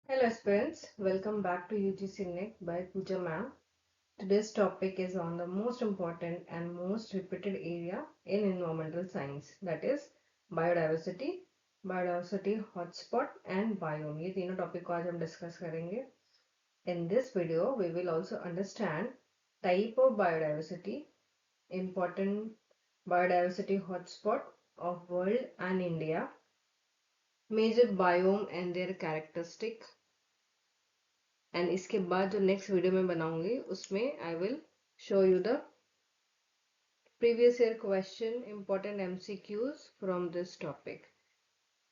Hello aspirants, welcome back to UGC NEC by Pooja ma'am. Today's topic is on the most important and most repeated area in environmental science, that is biodiversity, biodiversity hotspot and biome. ये तीनों topic को आज हम discuss करेंगे. In this video, we will also understand type of biodiversity, important biodiversity hotspot of world and India, major biome and their characteristic. And इसके बाद जो next video में बनाऊंगी उसमें I will show you the previous year question important MCQs from this topic.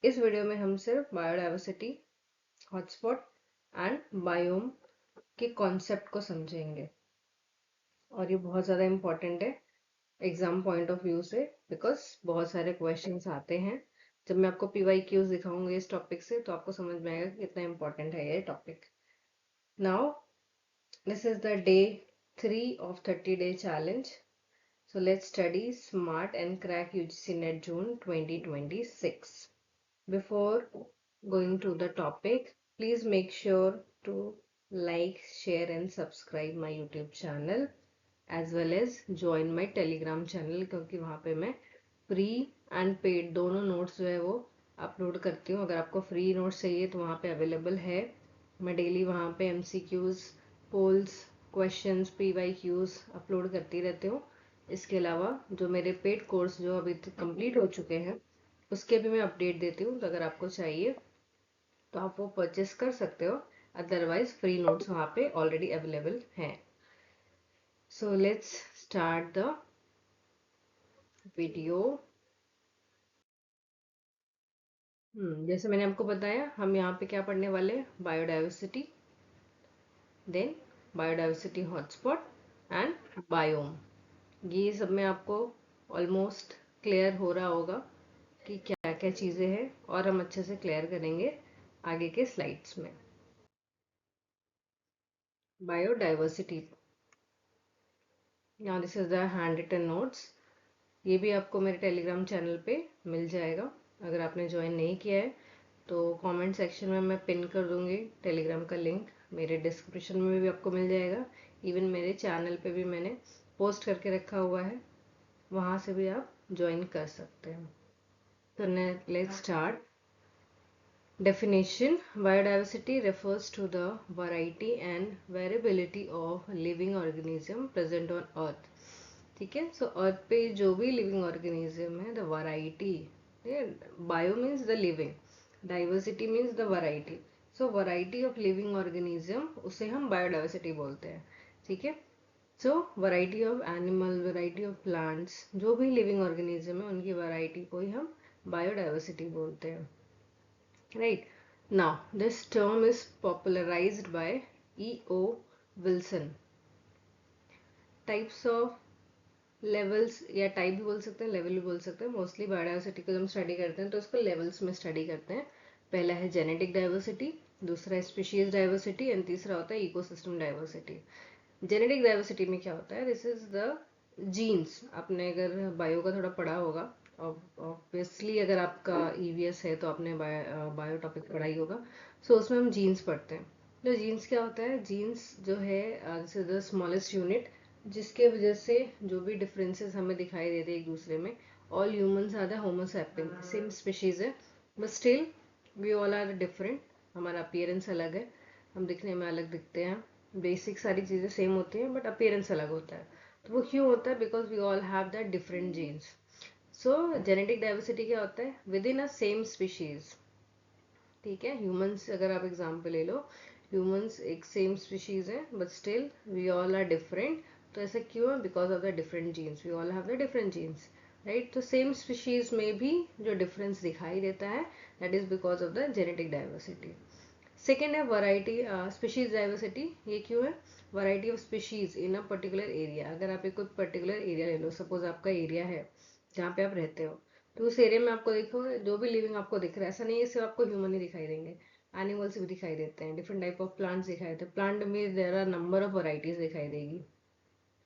इस video में हम सिर्फ बायोडाइवर्सिटी हॉटस्पॉट एंड बायोम के कॉन्सेप्ट को समझेंगे और ये बहुत ज़्यादा इम्पोर्टेंट है एग्जाम पॉइंट ऑफ व्यू से बिकॉज बहुत सारे क्वेश्चंस आते हैं. जब मैं आपको PYQs दिखाऊंगी इस टॉपिक से तो आपको समझ में आएगा कि कितना इम्पोर्टेंट है ये topic. Now, this is the day 3 of 30-day challenge. So let's study SMART and crack UGC NET June 2026. Before going to the topic, please make sure to like, share and subscribe my YouTube channel as well as join my Telegram channel क्योंकि वहाँ पे मैं free and paid दोनों notes जो है वो upload करती हूँ. अगर आपको फ्री नोट्स चाहिए तो वहाँ पे अवेलेबल है. मैं डेली वहाँ पे MCQs, polls, questions, PYQs upload करती रहती हूँ. इसके अलावा जो मेरे पेड कोर्स जो अभी तक कंप्लीट हो चुके हैं उसके भी मैं अपडेट देती हूँ. तो अगर आपको चाहिए तो आप वो परचेस कर सकते हो. अदरवाइज फ्री नोट्स वहाँ पे ऑलरेडी अवेलेबल हैं. So let's start the video. जैसे मैंने आपको बताया हम यहाँ पे क्या पढ़ने वाले हैं, biodiversity, then biodiversity hotspot and biome. ये सब में आपको ऑलमोस्ट क्लियर हो रहा होगा कि क्या क्या चीज़ें हैं और हम अच्छे से क्लियर करेंगे आगे के स्लाइड्स में. बायोडाइवर्सिटी, यहाँ this is the hand written notes. ये भी आपको मेरे टेलीग्राम चैनल पे मिल जाएगा. अगर आपने ज्वाइन नहीं किया है तो कमेंट सेक्शन में मैं पिन कर दूंगी टेलीग्राम का लिंक. मेरे डिस्क्रिप्शन में भी आपको मिल जाएगा. इवन मेरे चैनल पे भी मैंने पोस्ट करके रखा हुआ है, वहाँ से भी आप ज्वाइन कर सकते हैं. तो let's start. Definition: biodiversity refers to the variety and variability of living organism present on earth. ठीक है. सो अर्थ पे जो भी लिविंग ऑर्गेनिज्म है, the variety, bio means the living, diversity means the variety. So variety of living organism उसे हम biodiversity बोलते हैं. ठीक है. So variety of animal, variety of plants, जो भी लिविंग ऑर्गेनिज्म है उनकी वैरायटी को ही हम बायोडाइवर्सिटी बोलते हैं. Right. Now, this term is popularized by E.O. Wilson. Types of levels या टाइप भी बोल सकते हैं, लेवल भी बोल सकते हैं. मोस्टली बायोडाइवर्सिटी को जब हम स्टडी करते हैं तो उसको लेवल्स में स्टडी करते हैं. पहला है जेनेटिक डाइवर्सिटी, दूसरा है स्पीशीज डाइवर्सिटी एंड तीसरा होता है इकोसिस्टम डाइवर्सिटी. जेनेटिक डाइवर्सिटी में क्या होता है, दिस इज द जीन्स. आपने अगर बायो का थोड़ा पढ़ा होगा, ऑब्वियसली अगर आपका EVS है तो आपने बायो टॉपिक पढ़ा ही होगा. सो उसमें हम जीन्स पढ़ते हैं. तो जीन्स क्या होता है, जीन्स जो है this is the smallest unit जिसके वजह से जो भी डिफरेंसेस हमें दिखाई देते हैं एक दूसरे में. All humans are the homo sapien, same species है but still we all are different. हमारा अपीयरेंस अलग है, हम दिखने में अलग दिखते हैं. बेसिक सारी चीज़ें सेम होती हैं बट अपीयरेंस अलग होता है. तो वो क्यों होता है, because we all have that different genes. So genetic diversity क्या होता है, within a same species. ठीक है. ह्यूमंस अगर आप एग्जाम्पल ले लो, ह्यूमंस एक सेम स्पीशीज है but still we all are different. तो ऐसा क्यों है, because of the different genes. We all have the different genes, right. तो सेम स्पीशीज में भी जो डिफरेंस दिखाई देता है that is because of the genetic diversity. Second है वैरायटी, स्पीशीज डाइवर्सिटी. ये क्यों है, variety of species in a particular area. अगर आप एक कोई पर्टिकुलर एरिया ले लो, सपोज आपका एरिया है जहाँ पे आप रहते हो, तो उस एरिया में आपको देखो जो भी लिविंग आपको दिख रहा है, ऐसा नहीं है सिर्फ आपको ह्यूमन ही दिखाई देंगे, एनिमल्स भी दिखाई देते हैं, डिफरेंट टाइप ऑफ प्लांट्स दिखाई देते हैं. प्लांट में there are number of varieties दिखाई देगी,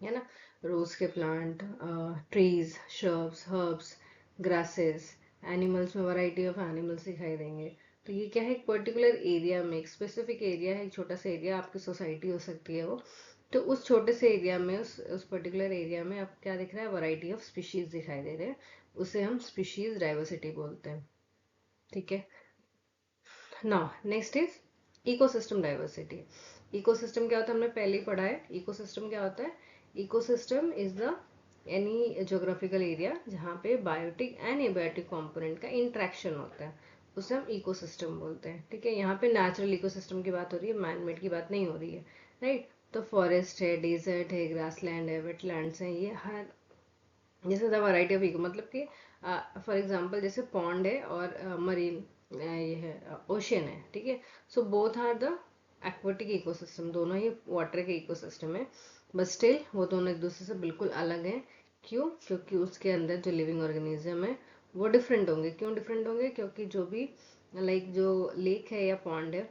है ना. रोज के plant, trees, shrubs, herbs, grasses animals में वैरायटी ऑफ एनिमल्स दिखाई देंगे। तो ये क्या है, एक पर्टिकुलर एरिया में, एक स्पेसिफिक एरिया है, एक छोटा सा एरिया, आपकी सोसाइटी हो सकती है वो। तो उस छोटे से एरिया में, उस पर्टिकुलर एरिया में आपको क्या दिख रहा है, वैरायटी ऑफ स्पीशीज दिखाई दे रहे हैं, उसे हम स्पीशीज डाइवर्सिटी बोलते हैं। ठीक है। Now next is ecosystem diversity. Ecosystem क्या होता है, हमने पहले ही पढ़ा है। इकोसिस्टम क्या होता है, ecosystem is the any geographical area जहाँ पे बायोटिक एंड एबायोटिक कंपोनेंट का इंट्रैक्शन होता है, उसे हम इकोसिस्टम बोलते हैं। ठीक है, यहाँ पे नेचुरल इकोसिस्टम की बात हो रही है, मैनमेड की बात नहीं हो रही है, राइट। तो फॉरेस्ट है, डेजर्ट है, ग्रासलैंड है, वेटलैंड्स हैं, ये हर जैसे द वैरायटी ऑफ इको, मतलब कि फॉर एग्जांपल जैसे पॉन्ड है और मरीन ये है, ओशियन है। ठीक है, so both are the aquatic ecosystem, दोनों ही वाटर के इकोसिस्टम है, बट स्टिल वो दोनों एक दूसरे से बिल्कुल अलग हैं। क्यों? क्योंकि उसके अंदर जो लिविंग ऑर्गेनिज्म है वो डिफरेंट होंगे। क्यों डिफरेंट होंगे? क्योंकि जो भी लाइक जो लेक है या पॉन्ड है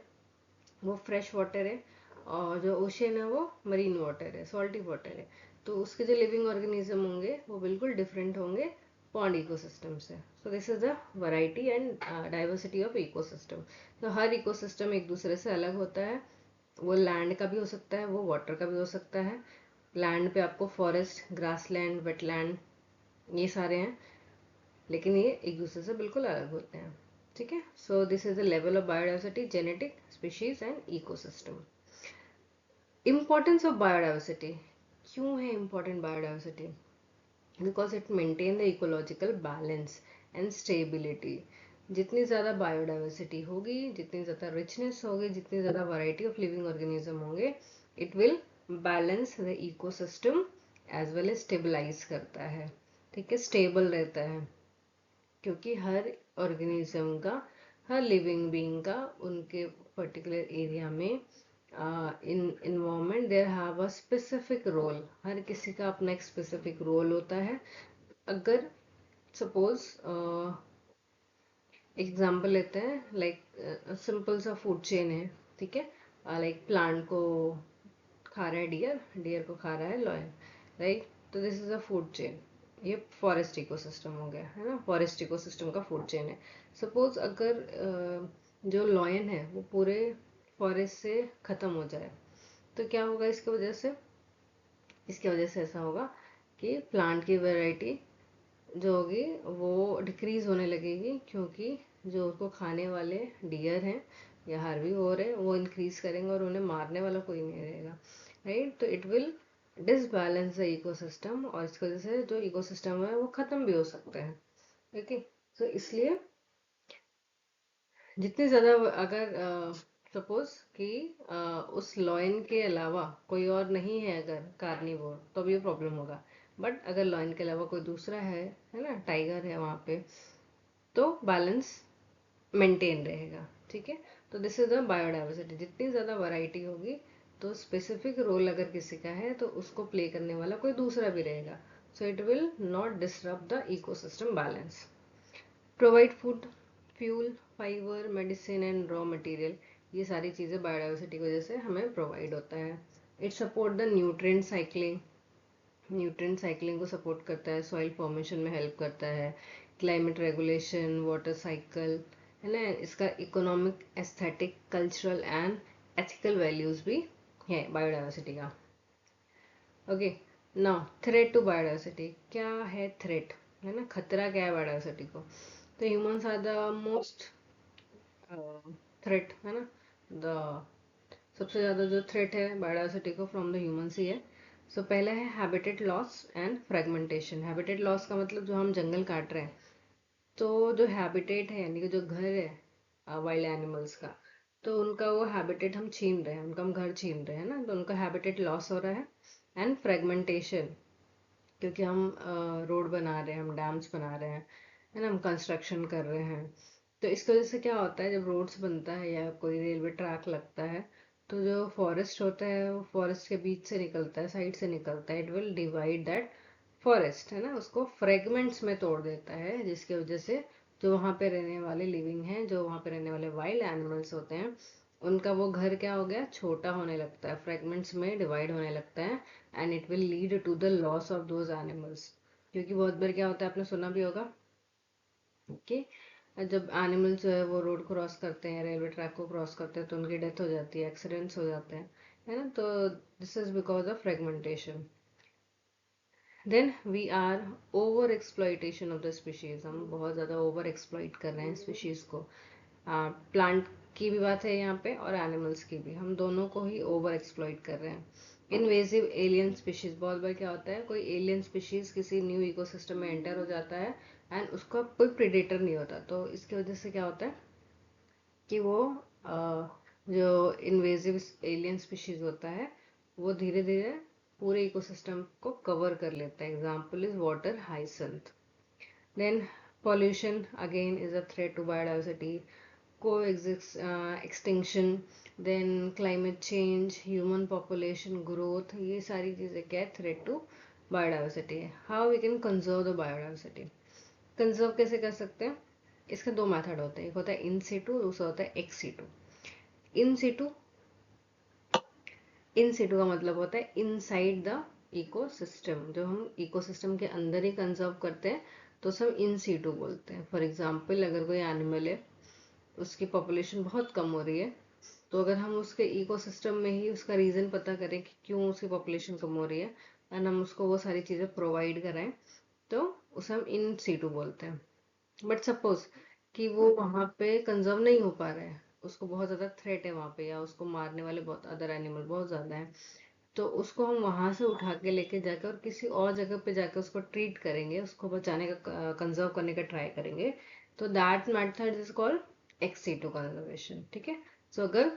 वो फ्रेश वाटर है, और जो ओशियन है वो मरीन वाटर है, सॉल्टी वाटर है। तो उसके जो लिविंग ऑर्गेनिज्म होंगे वो बिल्कुल डिफरेंट होंगे पॉन्ड इकोसिस्टम से। So this is the variety and diversity of ecosystem. तो हर इकोसिस्टम एक दूसरे से अलग होता है। वो लैंड का भी हो सकता है, वो वाटर का भी हो सकता है। लैंड पे आपको फॉरेस्ट, ग्रासलैंड, वेटलैंड ये सारे हैं, लेकिन ये एक दूसरे से बिल्कुल अलग होते हैं। ठीक है, so this is the level of biodiversity, genetic, species and ecosystem. Importance of biodiversity. क्यों है important biodiversity? Because it maintain the ecological balance and stability. जितनी ज़्यादा बायोडाइवर्सिटी होगी, जितनी ज़्यादा रिचनेस होगी, जितनी ज़्यादा वैरायटी ऑफ लिविंग ऑर्गेनिज्म होंगे, it will balance the ecosystem as well as stabilize करता है। ठीक है, स्टेबल रहता है, क्योंकि हर ऑर्गेनिज्म का, हर लिविंग बीइंग का उनके पर्टिकुलर एरिया में in environment there have a specific role. हर किसी का अपना एक स्पेसिफिक रोल होता है। अगर सपोज एग्जांपल लेते हैं, लाइक सिंपल सा फूड चेन है। ठीक है, लाइक प्लांट को खा रहा है डियर, डियर को खा रहा है लॉयन, राइट। तो this is a food chain. ये फॉरेस्ट इकोसिस्टम हो गया है ना, फॉरेस्ट इकोसिस्टम का फूड चेन है। सपोज अगर जो लॉयन है वो पूरे फॉरेस्ट से खत्म हो जाए, तो क्या होगा इसकी वजह से? इसकी वजह से ऐसा होगा कि प्लांट की वैरायटी जो होगी वो डिक्रीज होने लगेगी, क्योंकि जो उसको खाने वाले डियर हैं या हार्बीवोर है वो इंक्रीज करेंगे और उन्हें मारने वाला कोई नहीं रहेगा, राइट। तो it will disbalance the ecosystem, और इसकी वजह से जो इकोसिस्टम है वो खत्म भी हो सकता है। ओके, तो इसलिए जितनी ज़्यादा, अगर सपोज कि उस लॉयन के अलावा कोई और नहीं है अगर कार्निवोर, तो भी ये प्रॉब्लम होगा। बट अगर लॉयन के अलावा कोई दूसरा है ना, टाइगर है वहाँ पे, तो बैलेंस मेंटेन रहेगा। ठीक है, तो दिस इज द बायोडाइवर्सिटी। जितनी ज़्यादा वैरायटी होगी, तो स्पेसिफिक रोल अगर किसी का है तो उसको प्ले करने वाला कोई दूसरा भी रहेगा, so it will not disturb the ecosystem balance. Provide food, fuel, fibre, medicine and raw material, ये सारी चीज़ें बायोडाइवर्सिटी की वजह से हमें प्रोवाइड होता है। It support the nutrient cycling, nutrient cycling को सपोर्ट करता है, सॉइल फॉर्मेशन में हेल्प करता है, क्लाइमेट रेगुलेशन, वाटर साइकिल, है ना। इसका economic, aesthetic, cultural and ethical values भी है बायोडाइवर्सिटी का। Okay, now threat to biodiversity. क्या है थ्रेट, है ना, खतरा क्या है बायोडाइवर्सिटी को? तो humans are the most threat, है ना। द सबसे ज़्यादा जो थ्रेट है बायोडाइवर्सिटी को फ्रॉम द ह्यूमंस ही है। सो पहला है habitat loss and fragmentation. Habitat loss का मतलब जो हम जंगल काट रहे हैं, तो जो हैबिटेट है यानी कि जो घर है वाइल्ड एनिमल्स का, तो उनका वो हैबिटेट हम छीन रहे हैं, उनका हम घर छीन रहे हैं ना, तो उनका हैबिटेट लॉस हो रहा है। एंड फ्रेगमेंटेशन, क्योंकि हम रोड बना रहे हैं, हम डैम्स बना रहे हैं, है ना, हम कंस्ट्रक्शन कर रहे हैं। तो इसकी वजह से क्या होता है, जब रोड्स बनता है या कोई रेलवे ट्रैक लगता है, तो जो फॉरेस्ट होता है वो फॉरेस्ट के बीच से निकलता है, साइड से निकलता है, it will divide that forest, है ना, उसको फ्रेगमेंट्स में तोड़ देता है, जिसकी वजह से जो वहाँ पे रहने वाले लिविंग हैं, जो वहाँ पे रहने वाले वाइल्ड एनिमल्स होते हैं, उनका वो घर क्या हो गया, छोटा होने लगता है, फ्रेगमेंट्स में डिवाइड होने लगता है। And it will lead to the loss of those animals. क्योंकि बहुत बार क्या होता है, आपने सुना भी होगा कि जब एनिमल्स जो है वो रोड क्रॉस करते हैं, रेलवे ट्रैक को क्रॉस करते हैं, तो उनकी डेथ हो जाती है, एक्सीडेंट्स हो जाते हैं, है ना। तो this is because of fragmentation. Then we are over exploitation of the species, हम बहुत ज़्यादा ओवर एक्सप्लॉइट कर रहे हैं स्पीशीज को। प्लांट की भी बात है यहाँ पे और एनिमल्स की भी, हम दोनों को ही ओवर एक्सप्लॉइट कर रहे हैं। इन्वेजिव एलियन स्पीशीज, बहुत बार क्या होता है, कोई एलियन स्पीशीज किसी न्यू इकोसिस्टम में एंटर हो जाता है एंड उसका कोई प्रेडेटर नहीं होता, तो इसकी वजह से क्या होता है कि वो जो इन्वेजिव एलियन स्पीशीज होता है वो धीरे धीरे पूरे इकोसिस्टम को कवर कर लेता है। Example is water hyacinth. Then pollution again is a threat to biodiversity, coexist extinction, then climate change, human population growth, ये सारी चीज़ें क्या है, threat to biodiversity है। how we can conserve the biodiversity, conserve कैसे कर सकते हैं, इसके दो मेथड होते हैं, एक होता है इन सीटू, दूसरा होता है ex situ. In situ, in situ का मतलब होता है इनसाइड द इकोसिस्टम, जो हम इकोसिस्टम के अंदर ही कंजर्व करते हैं तो सब इन सीटू बोलते हैं। फॉर एग्जाम्पल, अगर कोई एनिमल है, उसकी पॉपुलेशन बहुत कम हो रही है, तो अगर हम उसके इकोसिस्टम में ही उसका रीज़न पता करें कि क्यों उसकी पॉपुलेशन कम हो रही है एंड हम उसको वो सारी चीज़ें प्रोवाइड कराएं, तो उसे हम इन सीटू बोलते हैं। बट सपोज कि वो वहां पे कंजर्व नहीं हो पा रहा है, उसको बहुत ज्यादा थ्रेट है वहां पे, या उसको मारने वाले बहुत अदर एनिमल बहुत ज्यादा है, तो उसको हम वहां से उठा के लेके जाकर और किसी और जगह पे जाकर उसको ट्रीट करेंगे, उसको बचाने का, कंजर्व करने का ट्राई करेंगे, तो that method is called ex situ conservation. ठीक है। सो अगर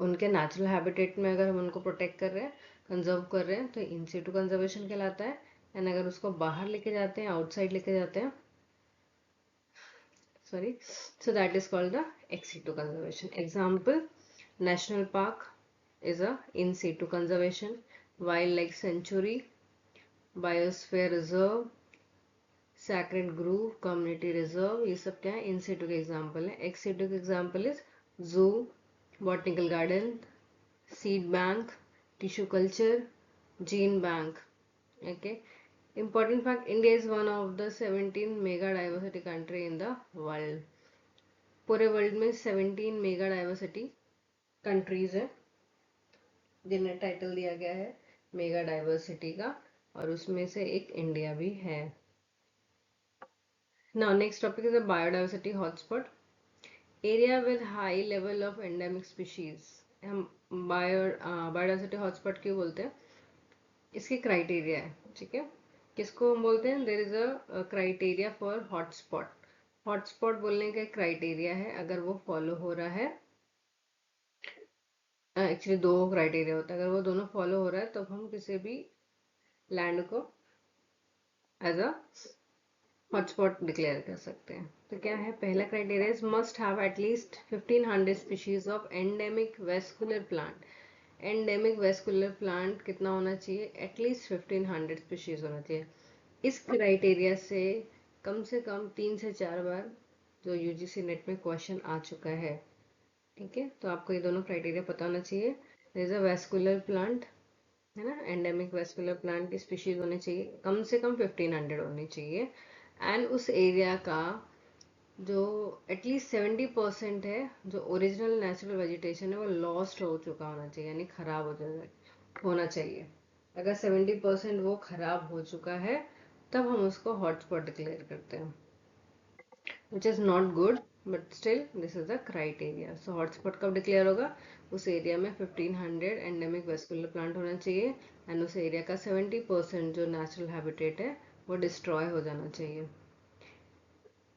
उनके नेचुरल हैबिटेट में अगर हम उनको प्रोटेक्ट कर रहे हैं, कंजर्व कर रहे हैं, तो इन सीटू कंजर्वेशन कहलाता है। एंड अगर उसको बाहर लेके जाते हैं, आउटसाइड लेके जाते हैं, sorry, so that is called the ex situ conservation. Example, national park is a in situ conservation, wildlife sanctuary, biosphere reserve, sacred grove, community reserve, ये सब क्या है, इन situ के एग्जाम्पल है। एक्स situ के example is zoo, botanical garden, seed bank, tissue culture, gene bank. Okay. Important fact, India is one of the 17 mega diversity country in the world. पूरे world में 17 mega diversity countries है जिन्हें title दिया गया है mega diversity का, और उसमें से एक इंडिया भी है। Now next topic is biodiversity hotspot, area with high level of endemic species. हम बायोडाइवर्सिटी हॉटस्पॉट क्यों बोलते हैं, इसकी क्राइटेरिया है। ठीक है, किसको हम बोलते हैं, there is a criteria for hotspot. Hotspot बोलने का क्राइटेरिया है, अगर वो फॉलो हो रहा है, एक्चुअली दो क्राइटेरिया होता है, अगर वो दोनों फॉलो हो रहा है तब हम किसी भी लैंड को एज अ हॉटस्पॉट डिक्लेयर कर सकते हैं। तो क्या है, पहला criteria is must have at least 1500 species of endemic vascular plant. Endemic vascular plant कितना होना चाहिए, एटलीस्ट 1500 स्पीशीज होना चाहिए। इस क्राइटेरिया से कम 3 से 4 बार जो यूजीसी नेट में क्वेश्चन आ चुका है। ठीक है, तो आपको ये दोनों क्राइटेरिया पता होना चाहिए। There is a vascular plant, है ना, एंडेमिक वेस्कुलर प्लांट की स्पीशीज होनी चाहिए, कम से कम 1500 होनी चाहिए। एंड उस एरिया का जो एटलीस्ट 70% है, जो ओरिजिनल नेचुरल वेजिटेशन है, वो लॉस्ट हो चुका होना चाहिए, यानी खराब होना चाहिए। अगर 70% वो खराब हो चुका है तब हम उसको हॉटस्पॉट डिक्लेयर करते हैं, which is not good, but still this is the criteria. So hotspot कब डिक्लेयर होगा, उस एरिया में 1500 एंडेमिक वेस्कुलर प्लांट होना चाहिए एंड उस एरिया का 70% जो नेचुरल हैबिटेट है वो डिस्ट्रॉय हो जाना चाहिए।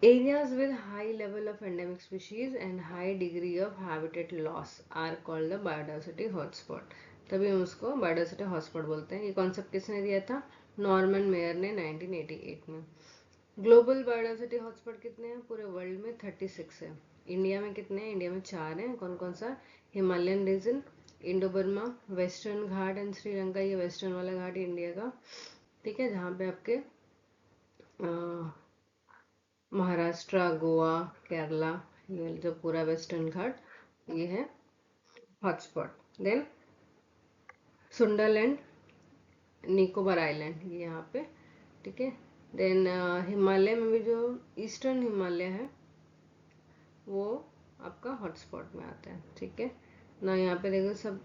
Areas with high level of endemic species and high degree of habitat loss are called the biodiversity hotspot. तभी हम उसको biodiversity hotspot बोलते हैं। ये कॉन्सेप्ट किसने दिया था, नॉर्मन मेयर ने 1988 में। ग्लोबल बायोडाइवर्सिटी हॉटस्पॉट कितने हैं, पूरे वर्ल्ड में 36 है। इंडिया में कितने हैं, इंडिया में 4 हैं। कौन कौन सा, Himalayan region, Indo Burma, Western Ghat and Sri Lanka, ये वेस्टर्न वाला घाट इंडिया का। ठीक है, जहाँ पे आपके महाराष्ट्र, गोवा, केरला, ये जो पूरा वेस्टर्न घाट, ये है hotspot. Then Sundaland, Nicobar island, ये यहाँ पे। ठीक है, देन हिमालय में भी जो ईस्टर्न हिमालय है वो आपका हॉटस्पॉट में आता है, ठीक है ना। यहाँ पे देखो सब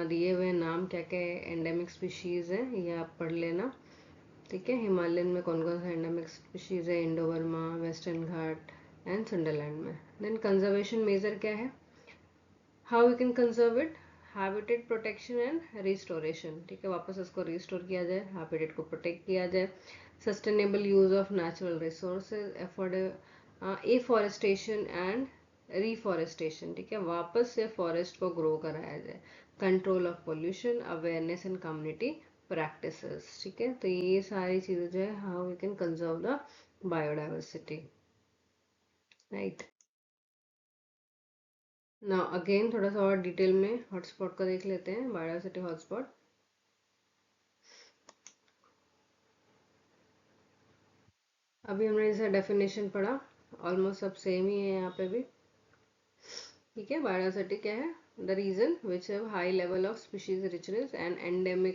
दिए हुए नाम, क्या क्या एंडेमिक स्पीशीज है ये आप पढ़ लेना, ठीक है। हिमालयन में कौन कौन सा एंडेमिक स्पीशीज है, Indo Burma, Western Ghat and Sundaland में। देन कंजर्वेशन मेजर क्या है, how we can conserve it, habitat protection and restoration, ठीक है, वापस इसको रिस्टोर किया जाए, हैबिटेट को प्रोटेक्ट किया जाए, sustainable use of natural resources, afforestation and reforestation, ठीक है, वापस से फॉरेस्ट को ग्रो कराया जाए, control of pollution, awareness and community practices, ठीक है। तो ये सारी चीजें जो है how we can conserve the biodiversity, right. ना अगेन थोड़ा सा और डिटेल में हॉटस्पॉट का देख लेते हैं, बायोडाइवर्सिटी हॉटस्पॉट। अभी हमने जैसा डेफिनेशन पढ़ा, ऑलमोस्ट सब सेम ही है यहाँ पे भी, ठीक है। बायोडाइवर्सिटी क्या है, the region which have high level of species richness and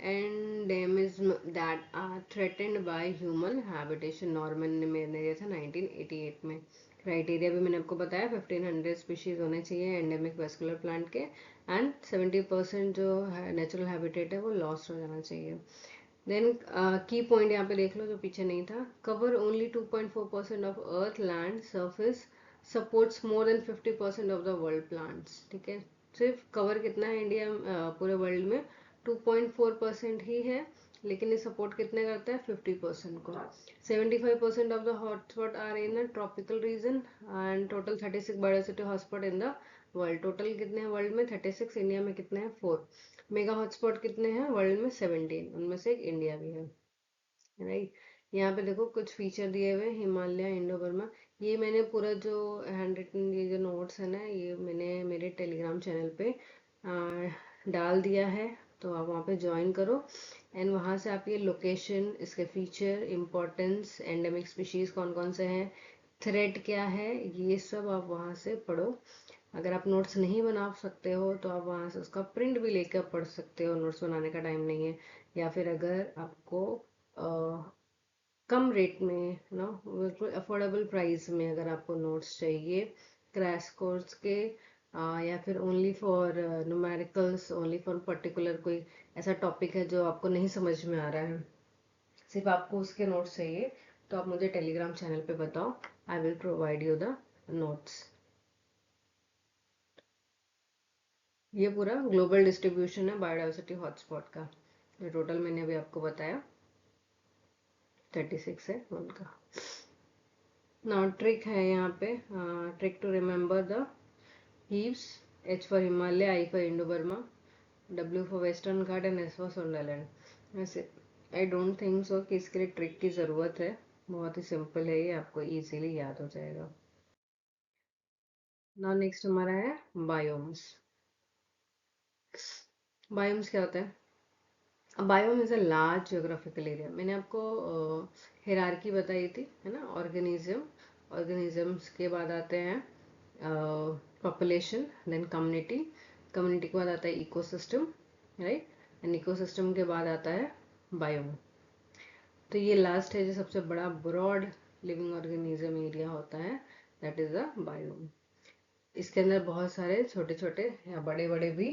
endemism that are threatened by human habitation। Norman ने मैंने दिया था 1988 में। क्राइटेरिया भी मैंने आपको बताया, 1500 स्पीशीज होने चाहिए एंडेमिक वेस्कुलर प्लांट के, एंड 70% जो नेचुरल हैबिटेट है वो लॉस्ट हो जाना चाहिए। देन की पॉइंट यहाँ पे देख लो जो पीछे नहीं था, cover only 2.4% of earth land surface supports more than 50% of the world plants, ठीक है। सिर्फ कवर कितना है इंडिया पूरे वर्ल्ड में, 2.4% ही है, लेकिन ये सपोर्ट कितने करता है, 50% को। 75% of the hotspot are in tropical region and total 36 biodiversity hotspot in the world. Total कितने हैं वर्ल्ड में, 36, इंडिया में कितने हैं, 4। मेगा हॉटस्पॉट कितने हैं वर्ल्ड में, 17, उनमें से एक इंडिया भी है, राइट। यहाँ पे देखो कुछ फीचर दिए हुए, हिमालय, इंडो बर्मा। ये मैंने पूरा जो हैंड रिटन ये जो नोट्स है ना, ये मैंने मेरे टेलीग्राम चैनल पे डाल दिया है, तो आप वहाँ पे ज्वाइन करो एंड वहाँ से आप ये लोकेशन, इसके फीचर, इम्पोर्टेंस, एंडेमिक स्पीशीज कौन कौन से हैं, थ्रेट क्या है, ये सब आप वहाँ से पढ़ो। अगर आप नोट्स नहीं बना सकते हो तो आप वहाँ से उसका प्रिंट भी लेकर पढ़ सकते हो, नोट्स बनाने का टाइम नहीं है, या फिर अगर आपको कम रेट में ना, बिल्कुल अफोर्डेबल प्राइस में अगर आपको नोट्स चाहिए क्रैश कोर्स के, या फिर only for numericals, only for particular कोई ऐसा टॉपिक है जो आपको नहीं समझ में आ रहा है, सिर्फ आपको उसके नोट्स चाहिए, तो आप मुझे टेलीग्राम चैनल पे बताओ, I will provide you the notes. ये पूरा ग्लोबल डिस्ट्रीब्यूशन है बायोडाइवर्सिटी हॉटस्पॉट का, जो टोटल मैंने अभी आपको बताया 36 है उनका। नाउ ट्रिक है यहाँ पे, ट्रिक टू रिमेम्बर द हीव्स, H for Himalaya, I for Indo Burma, W for western Ghat and S for Sundaland. वैसे आई डोंट थिंक सो कि इसके लिए ट्रिक की ज़रूरत है, बहुत ही सिंपल है ये, आपको इजीली याद हो जाएगा। नाउ नेक्स्ट हमारा है बायोम्स। बायोम्स क्या होता है, biome is a large geographical area. मैंने आपको हिरार्की बताई थी, है ना, ऑर्गेनिज्म, ऑर्गेनिजम्स के बाद आते हैं पॉपुलेशन, देन कम्युनिटी, कम्युनिटी के बाद आता है इकोसिस्टम, राइट, एंड इकोसिस्टम के बाद आता है बायोम। तो ये लास्ट है जो सबसे बड़ा ब्रॉड लिविंग ऑर्गेनिज्म एरिया होता है, दैट इज द बायोम। इसके अंदर बहुत सारे छोटे छोटे या बड़े बड़े भी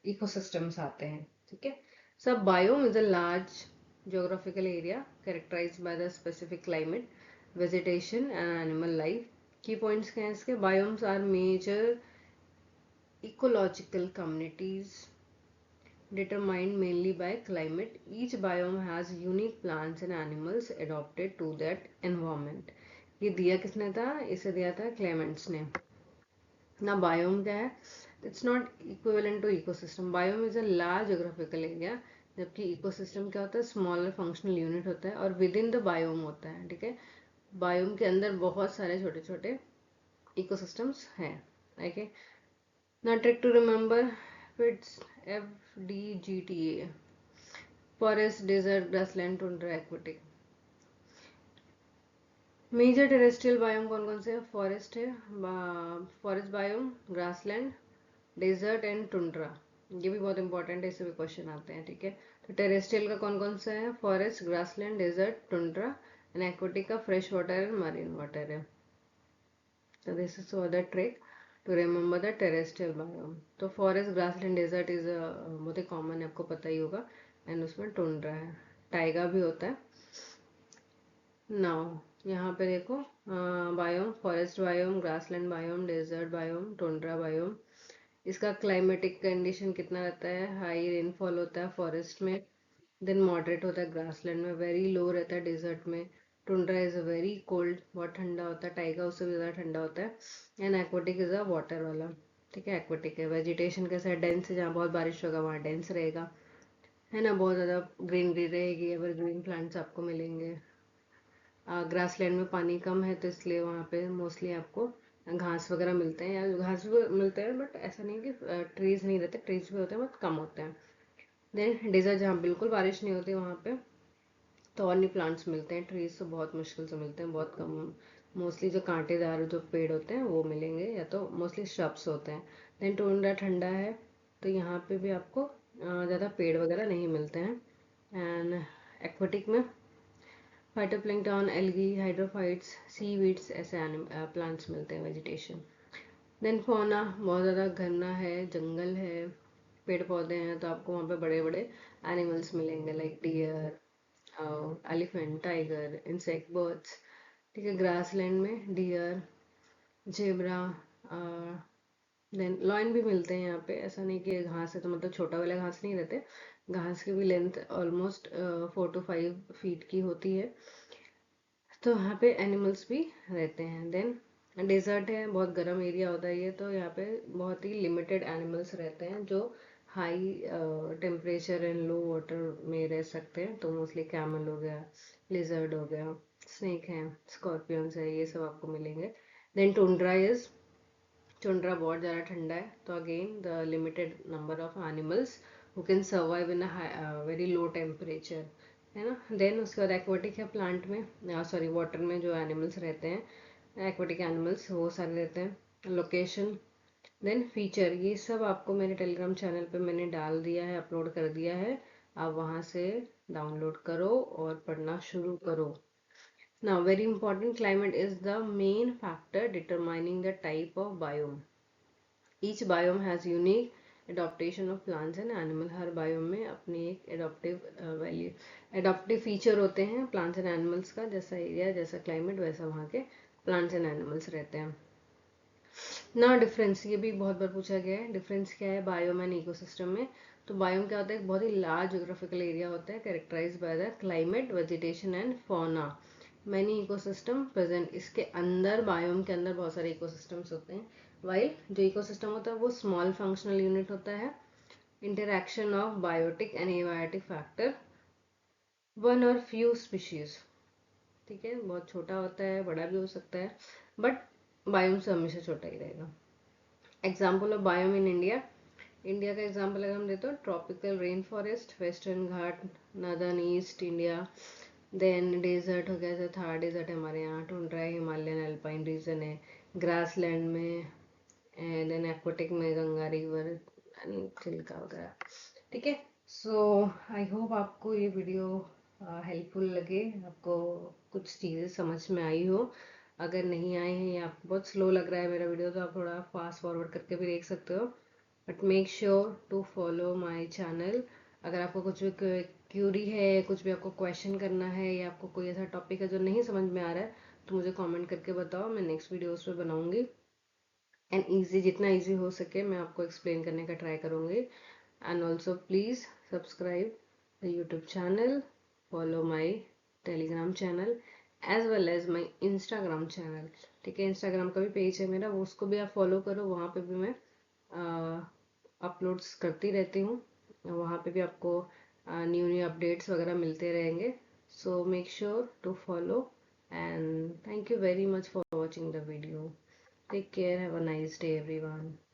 इकोसिस्टम्स आते हैं, ठीक है। सब biome is a large geographical area characterized by the specific climate, vegetation and animal life। की points क्या हैं इसके, biomes are major ecological communities determined mainly by climate। each biome has unique plants and animals adapted to that environment। ये दिया किसने था, इसे दिया था क्लेमेंट्स ने ना। बायोम क्या है, it's not equivalent to ecosystem. Biome is a large geographical area, जबकि इकोसिस्टम क्या होता है, स्मॉलर फंक्शनल यूनिट होता है और विद इन द बायोम होता है, ठीक है। बायोम के अंदर बहुत सारे छोटे छोटे इकोसिस्टम्स हैं, ओके। ना trick to remember, it's FDGTA, forest, desert, grassland, tundra, aquatic. Major terrestrial biome कौन कौन से है, फॉरेस्ट है, forest biome, grassland, desert and tundra. ये भी बहुत इंपॉर्टेंट है, इससे भी क्वेश्चन आते हैं, ठीक है। तो टेरेस्ट्रियल का कौन कौन सा है? Forest, grassland, desert, tundra and aquatic का fresh water and marine water है। So this is so other trick to remember the terrestrial biome. तो फॉरेस्ट, ग्रासलैंड, डेजर्ट इज बहुत ही कॉमन है, आपको पता ही होगा, एंड उसमें टुंड्रा है, टाइगा भी होता है। नाउ यहाँ पे देखो biome, forest biome, grassland biome, desert biome, tundra biome. इसका क्लाइमेटिक कंडीशन कितना रहता है? हाई रेनफॉल होता है फॉरेस्ट में, देन मॉडरेट होता है ग्रासलैंड में, वेरी लो रहता है डेजर्ट में, टुंड्रा इज वेरी कोल्ड, बहुत ठंडा होता है, टाइगा उससे भी ज़्यादा ठंडा होता है, and aquatic is a water वाला। ठीक है, एक्वाटिक है। वेजिटेशन कैसा है? डेंस है, जहाँ बहुत बारिश होगा वहाँ डेंस रहेगा, है ना, बहुत ज़्यादा ग्रीनरी रहेगी, एवर ग्रीन प्लांट्स आपको मिलेंगे। ग्रासलैंड में पानी कम है तो इसलिए वहाँ पे मोस्टली आपको घास वगैरह मिलते हैं, या घास भी मिलते हैं बट ऐसा नहीं कि ट्रीज नहीं रहते, ट्रीज भी होते हैं बट कम होते हैं। देन डेजर्ट, जहाँ बिल्कुल बारिश नहीं होती वहाँ पे तो और नहीं प्लांट्स मिलते हैं, ट्रीज तो बहुत मुश्किल से मिलते हैं, बहुत कम, मोस्टली जो कांटेदार जो पेड़ होते हैं वो मिलेंगे, या तो मोस्टली श्रब्स होते हैं। देन टुंड्रा ठंडा है तो यहाँ पे भी आपको ज़्यादा पेड़ वगैरह नहीं मिलते हैं। एंड एक्वाटिक में फाइटोप्लैंक्टन, एल्गी, हाइड्रोफाइट्स, सीवीड्स ऐसे प्लांट्स मिलते हैं, वेजिटेशन। देन फौना, बहुत ज़्यादा घना है, जंगल है, पेड़ पौधे हैं, तो आपको वहाँ पे बड़े बड़े एनिमल्स मिलेंगे like deer, elephant, tiger, insect, birds. ठीक है, ग्रासलैंड में डियर, जेब्रा, देन लॉयन भी मिलते हैं यहाँ पे, ऐसा नहीं कि घास है तो मतलब छोटा वाला घास नहीं रहते, घास की भी लेंथ ऑलमोस्ट 4 to 5 फीट की होती है, तो यहाँ पे एनिमल्स भी रहते हैं। देन डेजर्ट है, बहुत गर्म एरिया होता है ये, तो यहाँ पे बहुत ही लिमिटेड एनिमल्स रहते हैं जो high temperature and low water में रह सकते हैं, तो मोस्टली कैमल हो गया, लिजर्ड हो गया, स्नेक है, स्कॉर्पियंस है, ये सब आपको मिलेंगे। देन टुंड्रा इज, टुंड्रा बहुत ज़्यादा ठंडा है, तो again the limited number of animals who can survive in very low temperature, है ना। देन उसके बाद एक्वाटिक है, प्लांट में सॉरी वाटर में जो एनिमल्स रहते हैं, एक्वाटिक एनिमल्स वो सारे रहते हैं। लोकेशन, देन फीचर, ये सब आपको मेरे टेलीग्राम चैनल पे मैंने डाल दिया है, अपलोड कर दिया है, आप वहाँ से डाउनलोड करो और पढ़ना शुरू करो। Now, very important, climate is the main factor determining the type of biome. Each biome has unique adaptation of plants and animal. Her biome में अपनी एक adaptive feature होते हैं plants and animals का, जैसा area जैसा climate वैसा वहाँ के plants and animals रहते हैं ना। डिफरेंस, ये भी बहुत बार पूछा गया है, डिफरेंस क्या है बायोम एंड इकोसिस्टम में? तो बायोम क्या होता है? एक बहुत ही लार्ज ज्योग्राफिकल एरिया होता है, characterize by the climate, vegetation and fauna, many ecosystem present. इसके अंदर बायोम के अंदर बहुत सारे इकोसिस्टम्स होते हैं, वाइल जो इकोसिस्टम होता है वो स्मॉल फंक्शनल यूनिट होता है, interaction of biotic and abiotic factor, one और फ्यू स्पीशीज। ठीक है, बहुत छोटा होता है, बड़ा भी हो सकता है, बट बायोम से हमेशा छोटा ही रहेगा। Example of biome in India, India का एग्जाम्पल अगर हम देते हो, tropical rain forest, western Ghat, northern east India. Then desert हो गया, जैसे थार डेजर्ट है हमारे यहाँ, टुंड्रा है, हिमालयन अल्पाइन रीजन है, ग्रास लैंड में, देन एक्वाटिक में गंगा रिवर, चिल्का वगैरह। ठीक है, सो आई होप आपको ये वीडियो हेल्पफुल लगे, आपको कुछ चीज़ें समझ में आई हो। अगर नहीं आए हैं या आपको बहुत स्लो लग रहा है मेरा वीडियो, तो आप थोड़ा फास्ट फॉरवर्ड करके भी देख सकते हो, but make sure to follow my channel. अगर आपको कुछ भी क्यूरी है, कुछ भी आपको क्वेश्चन करना है, या आपको कोई ऐसा टॉपिक है जो नहीं समझ में आ रहा है, तो मुझे कमेंट करके बताओ, मैं नेक्स्ट वीडियो उस पर बनाऊंगी, एंड ईजी, जितना ईजी हो सके मैं आपको एक्सप्लेन करने का ट्राई करूंगी। And also please subscribe the YouTube channel, follow my Telegram channel as well as my Instagram channel. ठीक है, इंस्टाग्राम का भी पेज है मेरा, वो उसको भी आप फॉलो करो, वहाँ पे भी मैं अपलोड्स करती रहती हूँ, वहाँ पे भी आपको न्यू न्यू अपडेट्स वगैरह मिलते रहेंगे। So make sure to follow, and thank you very much for watching the video. Take care. Have a nice day, everyone.